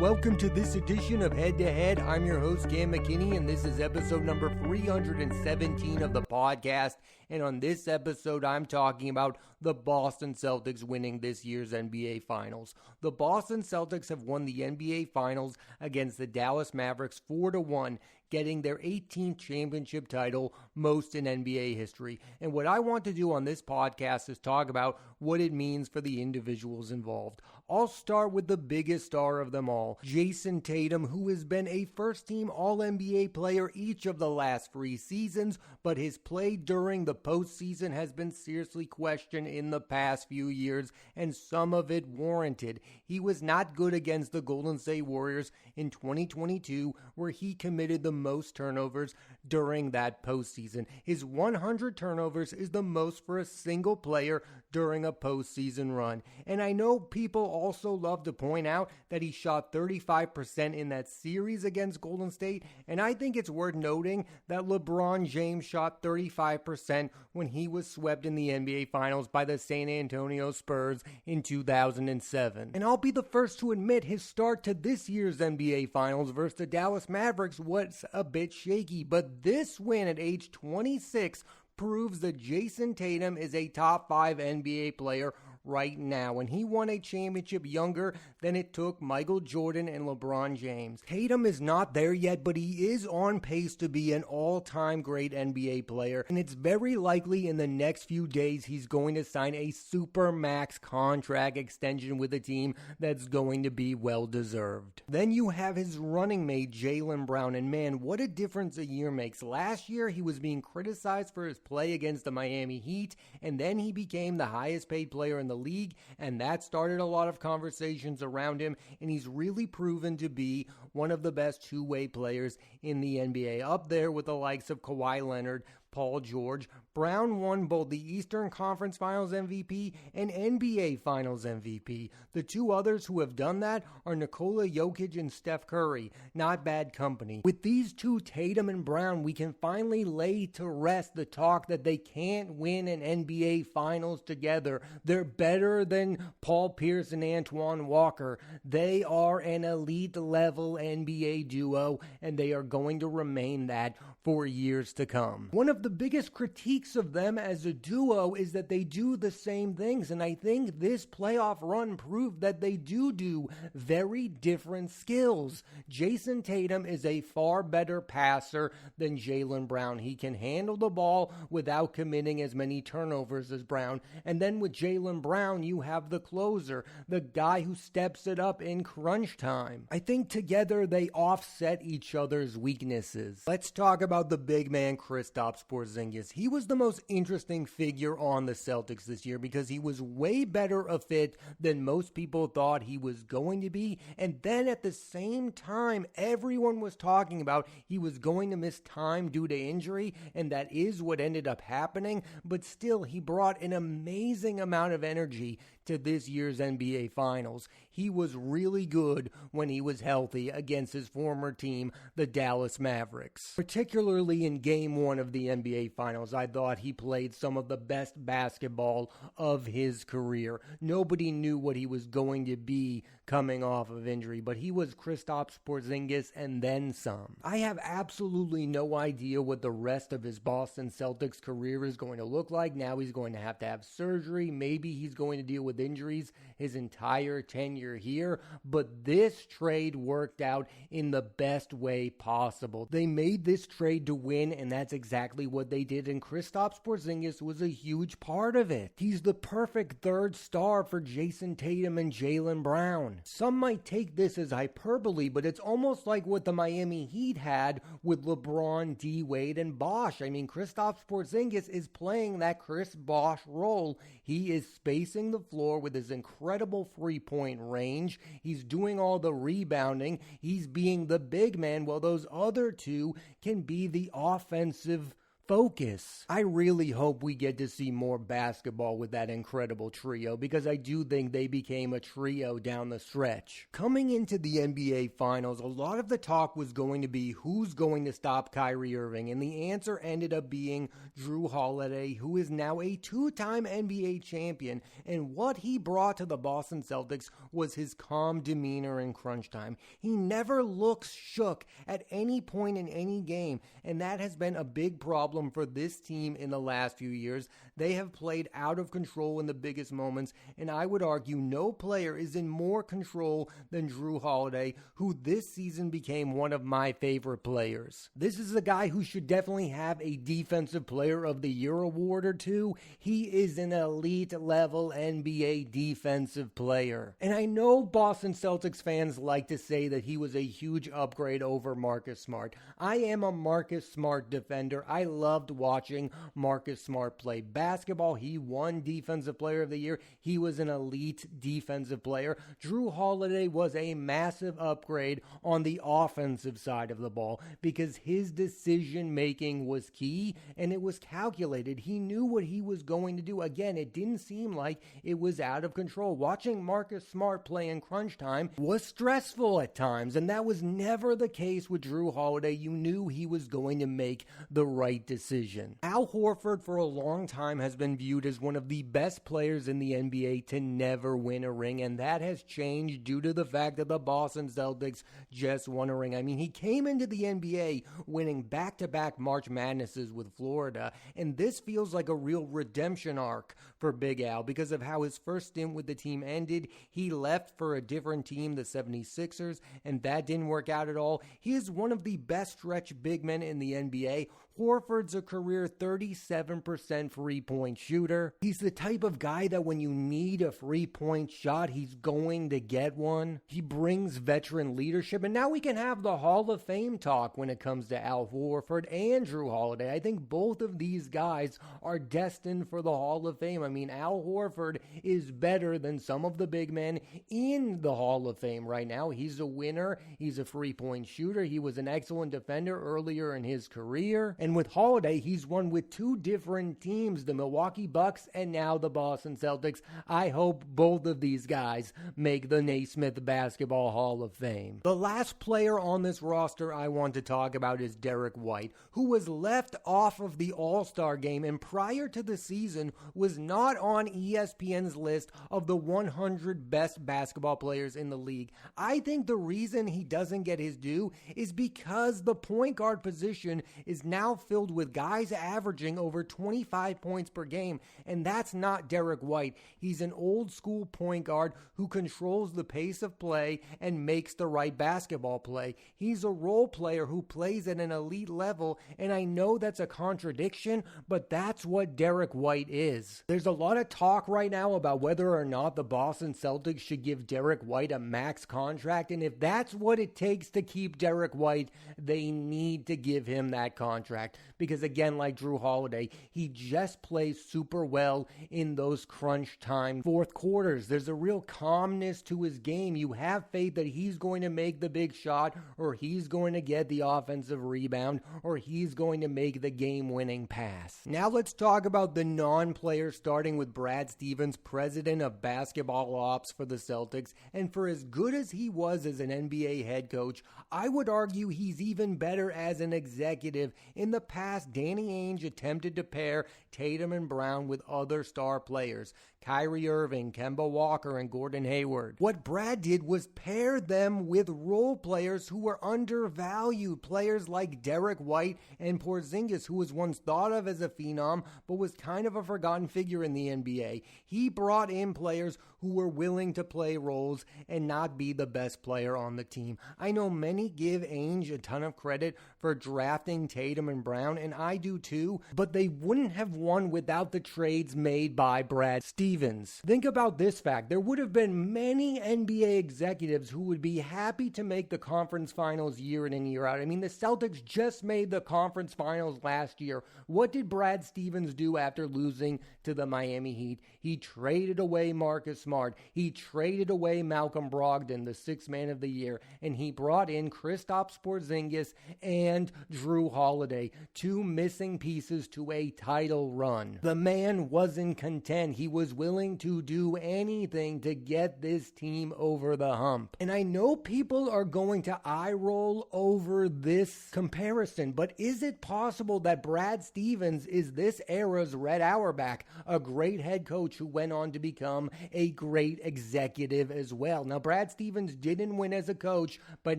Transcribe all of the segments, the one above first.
Welcome to this edition of Head to Head. I'm your host, Cam McKinney, and this is episode number 317 of the podcast. And on this episode, I'm talking about the Boston Celtics winning this year's NBA Finals. The Boston Celtics have won the NBA Finals against the Dallas Mavericks 4-1, getting their 18th championship title, most in NBA history. And what I want to do on this podcast is talk about what it means for the individuals involved. I'll start with the biggest star of them all, Jason Tatum, who has been a first-team All-NBA player each of the last 3 seasons, but his play during the postseason has been seriously questioned in the past few years, and some of it warranted. He was not good against the Golden State Warriors in 2022, where he committed the most turnovers during that postseason. His 100 turnovers is the most for a single player during a postseason run. And I know people also love to point out that he shot 35% in that series against Golden State, and I think it's worth noting that LeBron James shot 35% when he was swept in the NBA Finals by the San Antonio Spurs in 2007. And I'll be the first to admit his start to this year's NBA Finals versus the Dallas Mavericks was a bit shaky, but this win at age 26 proves that Jason Tatum is a top 5 NBA player right now, and he won a championship younger than it took Michael Jordan and LeBron James. Tatum is not there yet, but he is on pace to be an all-time great NBA player, and it's very likely in the next few days he's going to sign a super max contract extension with a team that's going to be well-deserved. Then you have his running mate, Jaylen Brown, and man, what a difference a year makes. Last year, he was being criticized for his play against the Miami Heat, and then he became the highest paid player in the league, and that started a lot of conversations around him, and he's really proven to be one of the best two-way players in the NBA, up there with the likes of Kawhi Leonard, Paul George. Brown won both the Eastern Conference Finals MVP and NBA Finals MVP. The two others who have done that are Nikola Jokic and Steph Curry. Not bad company. With these two, Tatum and Brown, we can finally lay to rest the talk that they can't win an NBA Finals together. They're better than Paul Pierce and Antoine Walker. They are an elite level NBA duo, and they are going to remain that for years to come. One of the biggest critiques of them as a duo is that they do the same things, and I think this playoff run proved that they do very different skills. Jason Tatum is a far better passer than Jaylen Brown. He can handle the ball without committing as many turnovers as Brown, and then with Jaylen Brown, you have the closer, the guy who steps it up in crunch time. I think together they offset each other's weaknesses. Let's talk about the big man, Kristaps Porzingis. He was the most interesting figure on the Celtics this year because he was way better a fit than most people thought he was going to be, and then at the same time, everyone was talking about he was going to miss time due to injury, and that is what ended up happening, but still, he brought an amazing amount of energy to this year's NBA Finals. He was really good when he was healthy against his former team, the Dallas Mavericks. Particularly in Game 1 of the NBA Finals, I thought he played some of the best basketball of his career. Nobody knew what he was going to be coming off of injury, but he was Kristaps Porzingis and then some. I have absolutely no idea what the rest of his Boston Celtics career is going to look like. Now he's going to have surgery. Maybe he's going to deal with injuries his entire tenure here, but this trade worked out in the best way possible. They made this trade to win, and that's exactly what they did, and Kristaps Porzingis was a huge part of it. He's the perfect third star for Jason Tatum and Jaylen Brown. Some might take this as hyperbole, but it's almost like what the Miami Heat had with LeBron, D. Wade, and Bosh. I mean, Kristaps Porzingis is playing that Chris Bosh role. He is spacing the floor with his incredible three-point range. He's doing all the rebounding. He's being the big man, while those other two can be the offensive focus. I really hope we get to see more basketball with that incredible trio, because I do think they became a trio down the stretch. Coming into the NBA Finals, a lot of the talk was going to be who's going to stop Kyrie Irving, and the answer ended up being Jrue Holiday, who is now a two-time NBA champion, and what he brought to the Boston Celtics was his calm demeanor in crunch time. He never looks shook at any point in any game, and that has been a big problem for this team in the last few years. They have played out of control in the biggest moments, and I would argue no player is in more control than Jrue Holiday, who this season became one of my favorite players. This is a guy who should definitely have a Defensive Player of the Year award or two. He is an elite level NBA defensive player. And I know Boston Celtics fans like to say that he was a huge upgrade over Marcus Smart. I am a Marcus Smart defender. I loved watching Marcus Smart play basketball. He won Defensive Player of the Year. He was an elite defensive player. Jrue Holiday was a massive upgrade on the offensive side of the ball because his decision making was key and it was calculated. He knew what he was going to do. Again, it didn't seem like it was out of control. Watching Marcus Smart play in crunch time was stressful at times, and that was never the case with Jrue Holiday. You knew he was going to make the right decision. Al Horford for a long time has been viewed as one of the best players in the NBA to never win a ring, and that has changed due to the fact that the Boston Celtics just won a ring. I mean, he came into the NBA winning back-to-back March Madnesses with Florida, and this feels like a real redemption arc for Big Al because of how his first stint with the team ended. He left for a different team, the 76ers, and that didn't work out at all. He is one of the best stretch big men in the NBA. Horford's a career 37% free-point shooter. He's the type of guy that when you need a free-point shot, he's going to get one. He brings veteran leadership, and now we can have the Hall of Fame talk when it comes to Al Horford and Jrue Holiday. I think both of these guys are destined for the Hall of Fame. I mean, Al Horford is better than some of the big men in the Hall of Fame right now. He's a winner. He's a free-point shooter. He was an excellent defender earlier in his career. And with Holiday, he's won with two different teams, the Milwaukee Bucks and now the Boston Celtics. I hope both of these guys make the Naismith Basketball Hall of Fame. The last player on this roster I want to talk about is Derek White, who was left off of the All-Star game and prior to the season was not on ESPN's list of the 100 best basketball players in the league. I think the reason he doesn't get his due is because the point guard position is now filled with guys averaging over 25 points per game, and that's not Derek White. He's an old school point guard who controls the pace of play and makes the right basketball play. He's a role player who plays at an elite level, and I know that's a contradiction, but that's what Derek White is. There's a lot of talk right now about whether or not the Boston Celtics should give Derek White a max contract, and if that's what it takes to keep Derek White, they need to give him that contract. Because again, like Jrue Holiday, he just plays super well in those crunch time fourth quarters. There's a real calmness to his game. You have faith that he's going to make the big shot, or he's going to get the offensive rebound, or he's going to make the game-winning pass. Now let's talk about the non-players, starting with Brad Stevens, president of basketball ops for the Celtics. And for as good as he was as an NBA head coach, I would argue he's even better as an executive. In the past, Danny Ainge attempted to pair Tatum and Brown with other star players, Kyrie Irving, Kemba Walker, and Gordon Hayward. What Brad did was pair them with role players who were undervalued, players like Derek White and Porzingis, who was once thought of as a phenom, but was kind of a forgotten figure in the NBA. He brought in players who were willing to play roles and not be the best player on the team. I know many give Ainge a ton of credit for drafting Tatum and Brown, and I do too, but they wouldn't have won without the trades made by Brad Stevens. Stevens. Think about this fact. There would have been many NBA executives who would be happy to make the conference finals year in and year out. I mean, the Celtics just made the conference finals last year. What did Brad Stevens do after losing to the Miami Heat? He traded away Marcus Smart. He traded away Malcolm Brogdon, the sixth man of the year, and he brought in Kristaps Porzingis and Drew Holiday, two missing pieces to a title run. The man wasn't content. He was willing to do anything to get this team over the hump. And I know people are going to eye roll over this comparison, but is it possible that Brad Stevens is this era's Red Auerbach, a great head coach who went on to become a great executive as well? Now, Brad Stevens didn't win as a coach, but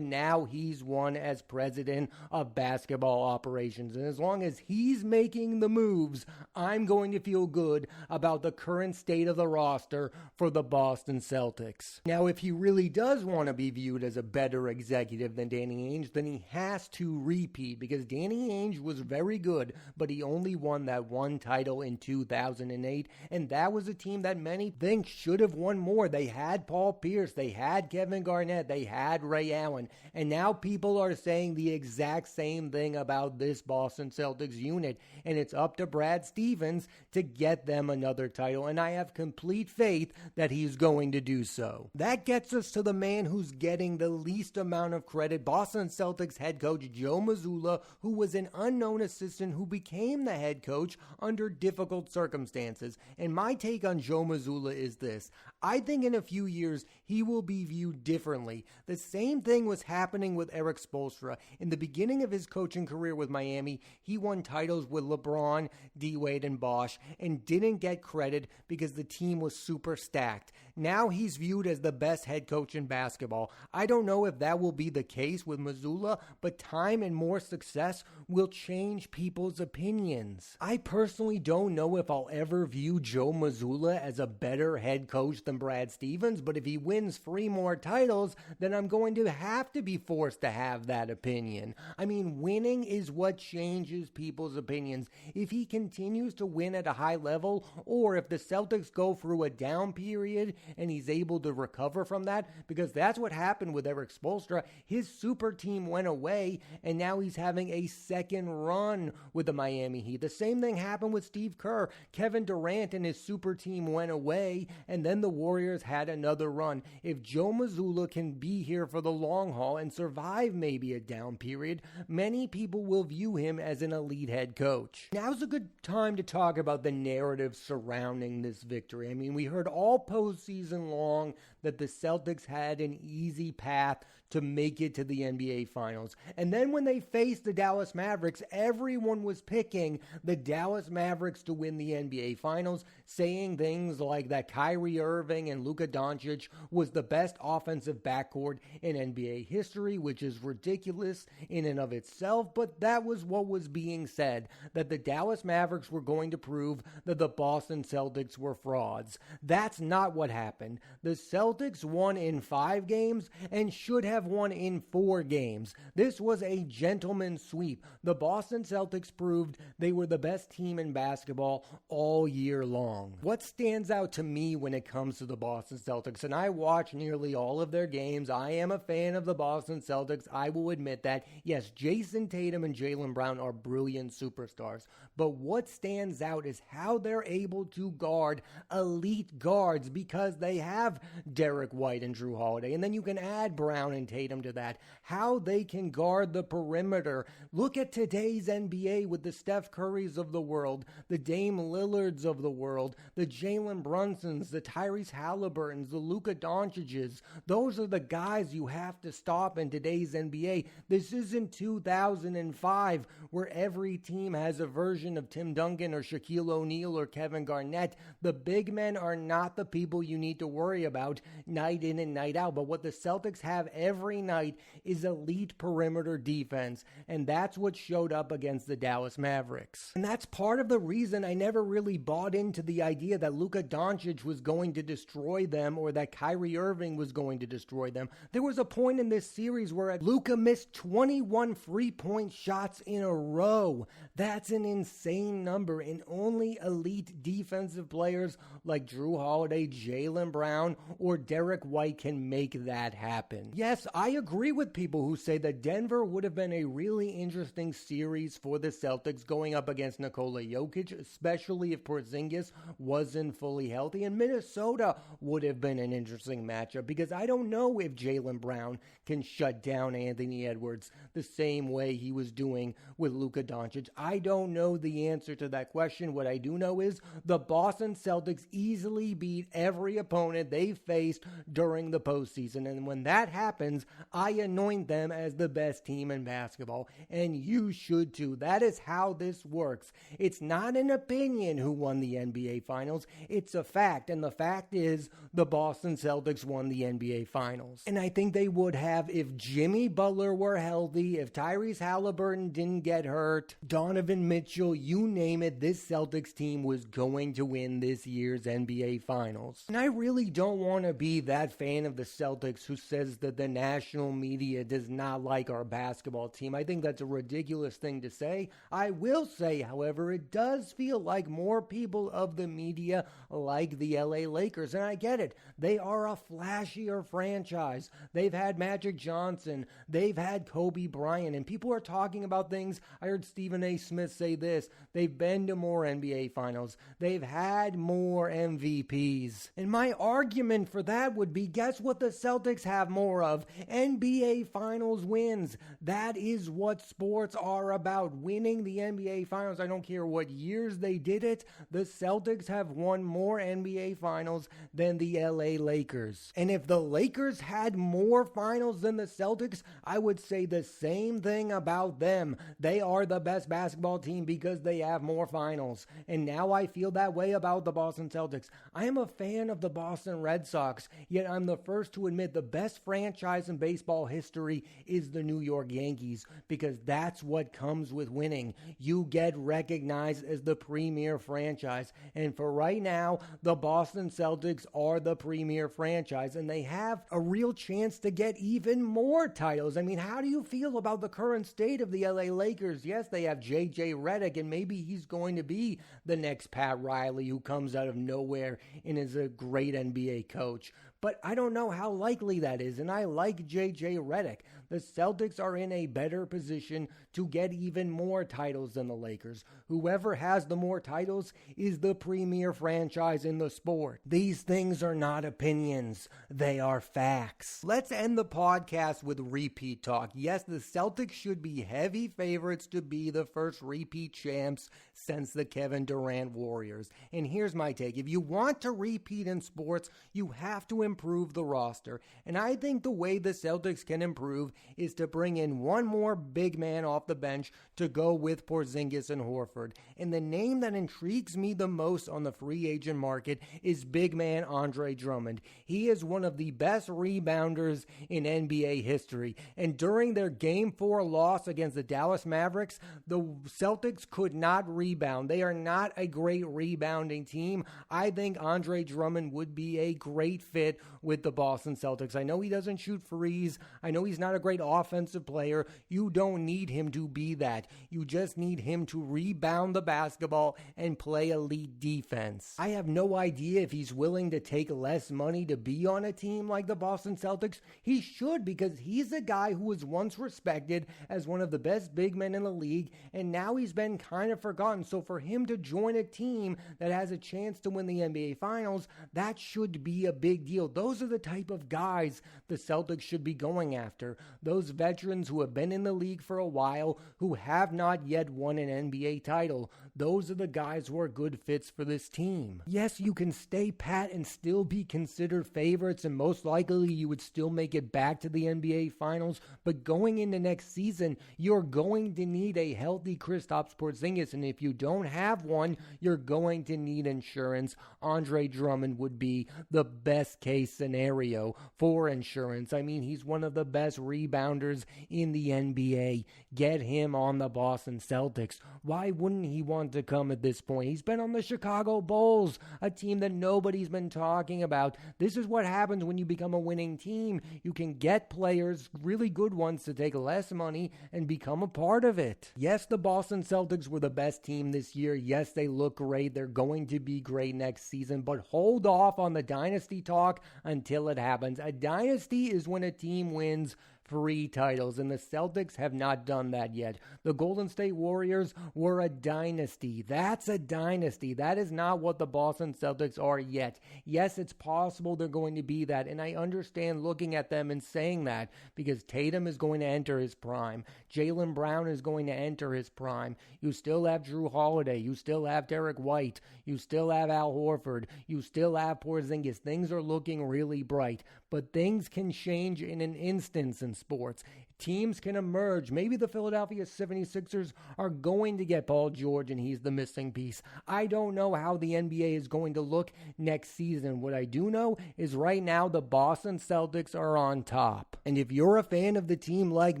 now he's won as president of basketball operations. And as long as he's making the moves, I'm going to feel good about the current state of the roster for the Boston Celtics. Now, if he really does want to be viewed as a better executive than Danny Ainge, then he has to repeat, because Danny Ainge was very good, but he only won that one title in 2008, and that was a team that many think should have won more. They had Paul Pierce, they had Kevin Garnett, they had Ray Allen, and now people are saying the exact same thing about this Boston Celtics unit, and it's up to Brad Stevens to get them another title, and I have complete faith that he's going to do so. That gets us to the man who's getting the least amount of credit, Boston Celtics head coach Joe Mazzulla, who was an unknown assistant who became the head coach under difficult circumstances. And my take on Joe Mazzulla is this: I think in a few years he will be viewed differently. The same thing was happening with Eric Spoelstra. In the beginning of his coaching career with Miami, he won titles with LeBron, D-Wade, and Bosh, and didn't get credit because the team was super stacked. Now he's viewed as the best head coach in basketball. I don't know if that will be the case with Mazzulla, but time and more success will change people's opinions. I personally don't know if I'll ever view Joe Mazzulla as a better head coach than Brad Stevens, but if he wins 3 more titles, then I'm going to have to be forced to have that opinion. I mean, winning is what changes people's opinions. If he continues to win at a high level, or if the Celtics go through a down period and he's able to recover from that, because that's what happened with Eric Spoelstra. His super team went away, and now he's having a second run with the Miami Heat. The same thing happened with Steve Kerr. Kevin Durant and his super team went away, and then the Warriors had another run. If Joe Mazzulla can be here for the long haul and survive maybe a down period, many people will view him as an elite head coach. Now's a good time to talk about the narrative surrounding this victory. I mean, we heard all postseason long that the Celtics had an easy path to make it to the NBA Finals. And then when they faced the Dallas Mavericks, everyone was picking the Dallas Mavericks to win the NBA Finals, saying things like that Kyrie Irving and Luka Doncic was the best offensive backcourt in NBA history, which is ridiculous in and of itself, but that was what was being said, that the Dallas Mavericks were going to prove that the Boston Celtics were frauds. That's not what happened. The Celtics won in 5 games and should have won in 4 games. This was a gentleman's sweep. The Boston Celtics proved they were the best team in basketball all year long. What stands out to me when it comes to the Boston Celtics, and I watch nearly all of their games, I am a fan of the Boston Celtics, I will admit that. Yes, Jason Tatum and Jaylen Brown are brilliant superstars, but what stands out is how they're able to guard elite guards, because they have Derek White and Drew Holiday, and then you can add Brown and Tatum to that. How they can guard the perimeter. Look at today's NBA with the Steph Currys of the world, the Dame Lillards of the world, the Jalen Brunsons, the Tyrese Halliburtons, the Luka Doncic's. Those are the guys you have to stop in today's NBA. This isn't 2005 where every team has a version of Tim Duncan or Shaquille O'Neal or Kevin Garnett. The big men are not the people you need to worry about. night in and night out. But what the Celtics have every night is elite perimeter defense, and that's what showed up against the Dallas Mavericks. And that's part of the reason I never really bought into the idea that Luka Doncic was going to destroy them or that Kyrie Irving was going to destroy them. There was a point in this series where Luka missed 21 3-point shots in a row. That's an insane number, and only elite defensive players like Drew Holiday, Jaylen Brown, or Derek White can make that happen. Yes, I agree with people who say that Denver would have been a really interesting series for the Celtics going up against Nikola Jokic, especially if Porzingis wasn't fully healthy, and Minnesota would have been an interesting matchup because I don't know if Jaylen Brown can shut down Anthony Edwards the same way he was doing with Luka Doncic. I don't know the answer to that question. What I do know is the Boston Celtics easily beat every opponent they faced during the postseason, and when that happens, I anoint them as the best team in basketball, and you should too. That is how this works. It's not an opinion who won the NBA Finals, it's a fact, and the fact is the Boston Celtics won the NBA Finals. And I think they would have if Jimmy Butler were healthy, if Tyrese Halliburton didn't get hurt, Donovan Mitchell, you name it, this Celtics team was going to win this year's NBA Finals. And I really don't want to be that fan of the Celtics who says that the national media does not like our basketball team. I think that's a ridiculous thing to say. I will say, however, it does feel like more people of the media like the LA Lakers, and I get it. They are a flashier franchise. They've had Magic Johnson. They've had Kobe Bryant, and people are talking about things. I heard Stephen A. Smith say this. They've been to more NBA Finals. They've had more MVPs. And my argument for that would be, guess what the Celtics have more of? NBA Finals wins. That is what sports are about, winning the NBA Finals. I don't care what years they did it. The Celtics have won more NBA Finals than the LA Lakers. And if the Lakers had more finals than the Celtics, I would say the same thing about them. They are the best basketball team because they have more finals. And now I feel that way about the Boston Celtics. I am a fan of the Boston Red Sox, yet I'm the first to admit the best franchise in baseball history is the New York Yankees, because that's what comes with winning. You get recognized as the premier franchise. And for right now, the Boston Celtics are the premier franchise, and they have a real chance to get even more titles. I mean, how do you feel about the current state of the LA Lakers? Yes, they have JJ Redick, and maybe he's going to be the next Pat Riley who comes out of nowhere and is a great NBA coach. But I don't know how likely that is, and I like JJ Redick. The Celtics are in a better position to get even more titles than the Lakers. Whoever has the more titles is the premier franchise in the sport. These things are not opinions. They are facts. Let's end the podcast with repeat talk. Yes, the Celtics should be heavy favorites to be the first repeat champs since the Kevin Durant Warriors. And here's my take. If you want to repeat in sports, you have to improve the roster. And I think the way the Celtics can improve is to bring in one more big man off the bench to go with Porzingis and Horford. And the name that intrigues me the most on the free agent market is big man Andre Drummond. He is one of the best rebounders in NBA history. And during their Game 4 loss against the Dallas Mavericks, the Celtics could not rebound. They are not a great rebounding team. I think Andre Drummond would be a great fit with the Boston Celtics. I know he doesn't shoot threes. I know he's not a great offensive player. You don't need him to be that. You just need him to rebound the basketball and play elite defense. I have no idea if he's willing to take less money to be on a team like the Boston Celtics. He should, because he's a guy who was once respected as one of the best big men in the league, and now he's been kind of forgotten. So for him to join a team that has a chance to win the NBA Finals, that should be a big deal. Those are the type of guys the Celtics should be going after. Those veterans who have been in the league for a while, who have not yet won an NBA title. Those are the guys who are good fits for this team. Yes, you can stay pat and still be considered favorites, and most likely you would still make it back to the NBA Finals, but going into next season, you're going to need a healthy Kristaps Porzingis, and if you don't have one, you're going to need insurance. Andre Drummond would be the best case case scenario for insurance. I mean, he's one of the best rebounders in the NBA. Get him on the Boston Celtics. Why wouldn't he want to come at this point? He's been on the Chicago Bulls, a team that nobody's been talking about. This is what happens when you become a winning team. You can get players, really good ones, to take less money and become a part of it. Yes, the Boston Celtics were the best team this year. Yes, they look great. They're going to be great next season, but hold off on the dynasty talk until it happens. A dynasty is when a team wins 3 titles, and the Celtics have not done that yet. The Golden State Warriors were a dynasty. That's a dynasty. That is not what the Boston Celtics are yet. Yes, it's possible they're going to be that, and I understand looking at them and saying that because Tatum is going to enter his prime. Jaylen Brown is going to enter his prime. You still have Drew Holiday. You still have Derek White. You still have Al Horford. You still have Porzingis. Things are looking really bright, but things can change in an instance in sports. Teams can emerge. Maybe the Philadelphia 76ers are going to get Paul George and he's the missing piece. I don't know how the NBA is going to look next season. What I do know is right now the Boston Celtics are on top. And if you're a fan of the team like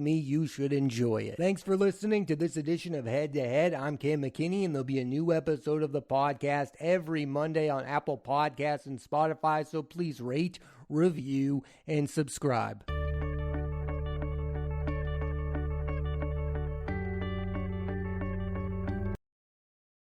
me, you should enjoy it. Thanks for listening to this edition of Head to Head. I'm Cam McKinney, and there'll be a new episode of the podcast every Monday on Apple Podcasts and Spotify, so please rate, review, and subscribe.